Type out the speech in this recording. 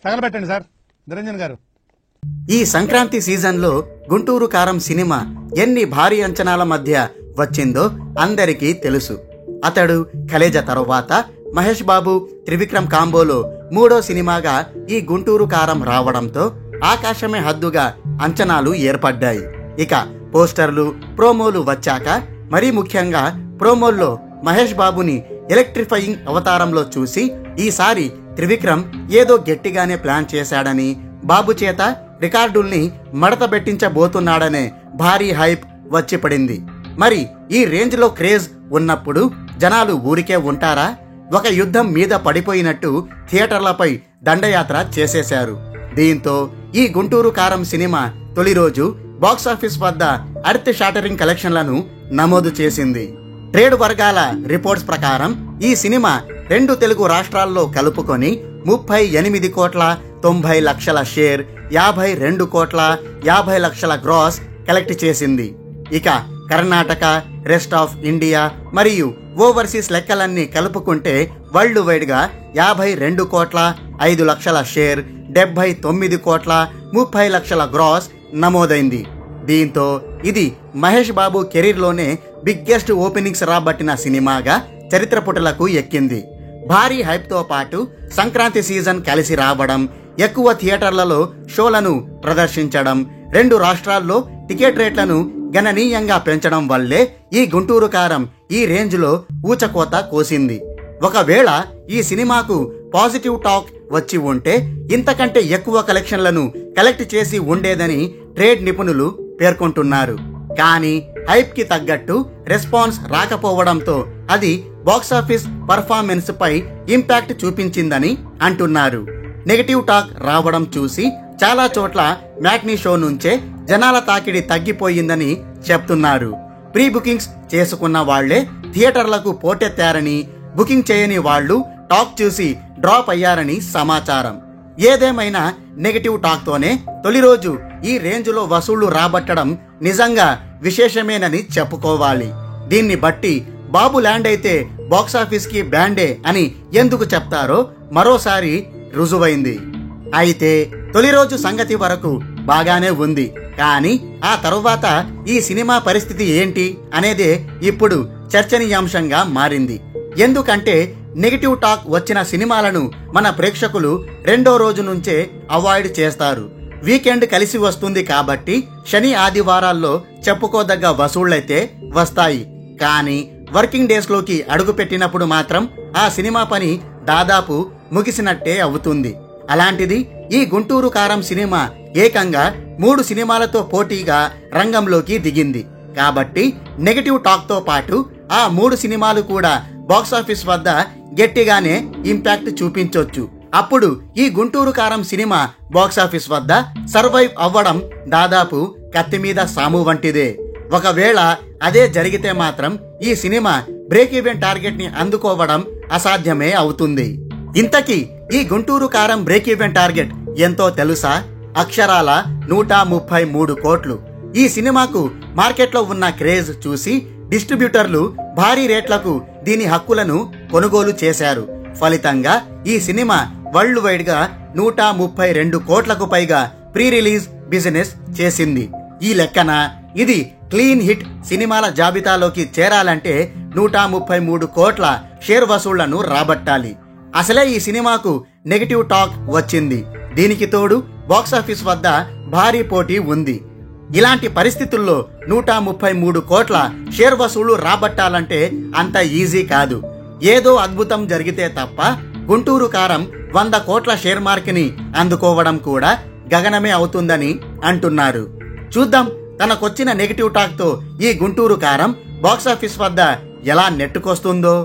తగలబెట్టండి sir Niranjan గారు. ఈ సంక్రాంతి సీజన్లో గుంటూరు కారం సినిమా ఎన్ని భారీ అంచనాల మధ్య వచ్చిందో అందరికీ తెలుసు. అతడు కలేజ తరువాత మహేష్ బాబు త్రివిక్రమ్ కాంబోలో 3వ సినిమాగా ఈ గుంటూరు కారం రావడంతో ఆకాశమే హద్దుగా అంచనాలు ఏర్పడ్డాయి. ఇక పోస్టర్లు ప్రోమోలు వచ్చాక మరీ ముఖ్యంగా ప్రోమోల్లో మహేష్ బాబుని ఎలక్ట్రిఫయింగ్ అవతారంలో చూసి ఈసారి త్రివిక్రమ్ ఏదో గట్టిగానే ప్లాన్ చేశాడని, బాబు చేత రికార్డుల్ని మడతబెట్టించబోతున్నాడనే భారీ హైప్ వచ్చి పడింది. మరి ఈ రేంజ్లో క్రేజ్ ఉన్నప్పుడు జనాలు ఊరికే ఉంటారా? ఒక యుద్ధం మీద పడిపోయినట్టు థియేటర్లపై దండయాత్ర చేసేశారు. దీంతో ఈ గుంటూరు కారం సినిమా తొలి రోజు బాక్సాఫీస్ వద్ద అర్త్ షాటరింగ్ కలెక్షన్లను నమోదు చేసింది. ట్రేడ్ వర్గాల రిపోర్ట్స్ ప్రకారం ఈ సినిమా 2 తెలుగు రాష్ట్రాల్లో కలుపుకొని 38,90,00,000 షేర్, 52,50,00,000 గ్రాస్ కలెక్ట్ చేసింది. ఇక కర్ణాటక, రెస్ట్ ఆఫ్ ఇండియా మరియు ఓవర్సీస్ లెక్కలన్నీ కలుపుకుంటే వరల్డ్ వైడ్ గా 52,05,00,000 షేర్, 79,30,00,000 గ్రాస్ నమోదైంది. దీంతో ఇది మహేష్ బాబు కెరీర్లోనే బిగ్గెస్ట్ ఓపెనింగ్స్ రాబట్టిన సినిమాగా చరిత్ర పుటలకు ఎక్కింది. భారీ హైప్తో పాటు సంక్రాంతి సీజన్ కలిసి రావడం, ఎక్కువ థియేటర్లలో షోలను ప్రదర్శించడం, 2 రాష్ట్రాల్లో టికెట్ రేట్లను గణనీయంగా పెంచడం వల్లే ఈ గుంటూరు కారం ఈ రేంజ్లో ఊచకోత కోసింది. ఒకవేళ ఈ సినిమాకు పాజిటివ్ టాక్ వచ్చి ఉంటే ఇంతకంటే ఎక్కువ కలెక్షన్లను కలెక్ట్ చేసి ఉండేదని ట్రేడ్ నిపుణులు పేర్కొంటున్నారు. కానీ హైప్ కి తగ్గట్టు రెస్పాన్స్ రాకపోవడంతో అది బాక్సాఫీస్ పర్ఫార్మెన్స్ పై ఇంపాక్ట్ చూపించిందని అంటున్నారు. నెగటివ్ టాక్ రావడం చూసి చాలా చోట్ల మ్యాట్నీ షో నుంచే జనాల తాకిడి తగ్గిపోయిందని చెప్తున్నారు. ప్రీ బుకింగ్స్ చేసుకున్న వాళ్లే థియేటర్లకు పోటెత్తారని, బుకింగ్ చేయని వాళ్లు టాక్ చూసి డ్రాప్ అయ్యారని సమాచారం. ఏదేమైనా నెగటివ్ టాక్ తోనే తొలి రోజు ఈ రేంజ్లో వసూళ్లు రాబట్టడం నిజంగా విశేషమేనని చెప్పుకోవాలి. దీన్ని బట్టి బాబు ల్యాండ్ అయితే బాక్సాఫీస్ కి బ్యాండే అని ఎందుకు చెప్తారో మరోసారి రుజువైంది. అయితే తొలి రోజు సంగతి వరకు బాగానే ఉంది. కానీ ఆ తరువాత ఈ సినిమా పరిస్థితి ఏంటి అనేదే ఇప్పుడు చర్చనీయాంశంగా మారింది. ఎందుకంటే నెగటివ్ టాక్ వచ్చిన సినిమాలను మన ప్రేక్షకులు 2వ రోజు నుంచే అవాయిడ్ చేస్తారు. వీకెండ్ కలిసి వస్తుంది కాబట్టి శని ఆదివారాల్లో చెప్పుకోదగ్గ వసూళ్లైతే వస్తాయి. కానీ వర్కింగ్ డేస్ లోకి అడుగు పెట్టినప్పుడు మాత్రం ఆ సినిమా పని దాదాపు ముగిసినట్టే అవుతుంది. అలాంటిది ఈ గుంటూరు కారం సినిమా ఏకంగా 3 సినిమాలతో పోటీగా రంగంలోకి దిగింది. కాబట్టి నెగటివ్ టాక్ తో పాటు ఆ 3 సినిమాలు కూడా బాక్సాఫీస్ వద్ద గట్టిగానే ఇంపాక్ట్ చూపించొచ్చు. అప్పుడు ఈ గుంటూరు కారం సినిమా బాక్సాఫీస్ వద్ద సర్వైవ్ అవ్వడం దాదాపు కత్తి మీద సాము వంటిదే. ఒకవేళ అదే జరిగితే మాత్రం ఈ సినిమా బ్రేక్ ఈవెన్ టార్గెట్ ని అందుకోవడం అసాధ్యమే అవుతుంది. ఇంతకీ ఈ గుంటూరు కారం బ్రేక్ ఈవెన్ టార్గెట్ ఎంతో తెలుసా? అక్షరాల 133 కోట్లు. ఈ సినిమాకు మార్కెట్లో ఉన్న క్రేజ్ చూసి డిస్ట్రిబ్యూటర్లు భారీ రేట్లకు దీని హక్కులను కొనుగోలు చేశారు. ఫలితంగా ఈ సినిమా వరల్డ్ వైడ్ గా 132 కోట్లకు పైగా ప్రీ రిలీజ్ బిజినెస్ చేసింది. ఈ లెక్కన ఇది క్లీన్ హిట్ సినిమాల జాబితాలోకి చేరాలంటే 133 కోట్ల షేర్ వసూళ్లను రాబట్టాలి. అసలే ఈ సినిమాకు నెగటివ్ టాక్ వచ్చింది. దీనికి తోడు బాక్సాఫీస్ వద్ద భారీ పోటీ ఉంది. ఇలాంటి పరిస్థితుల్లో 133 కోట్ల షేర్ వసూళ్లు రాబట్టాలంటే అంత ఈజీ కాదు. ఏదో అద్భుతం జరిగితే తప్ప గుంటూరు కారం 100 కోట్ల షేర్ మార్క్ ని అందుకోవడం కూడా గగనమే అవుతుందని అంటున్నారు. చూద్దాం తనకొచ్చిన నెగటివ్ టాక్ తో ఈ గుంటూరు కారం బాక్సాఫీస్ వద్ద ఎలా నెట్టుకొస్తుందో.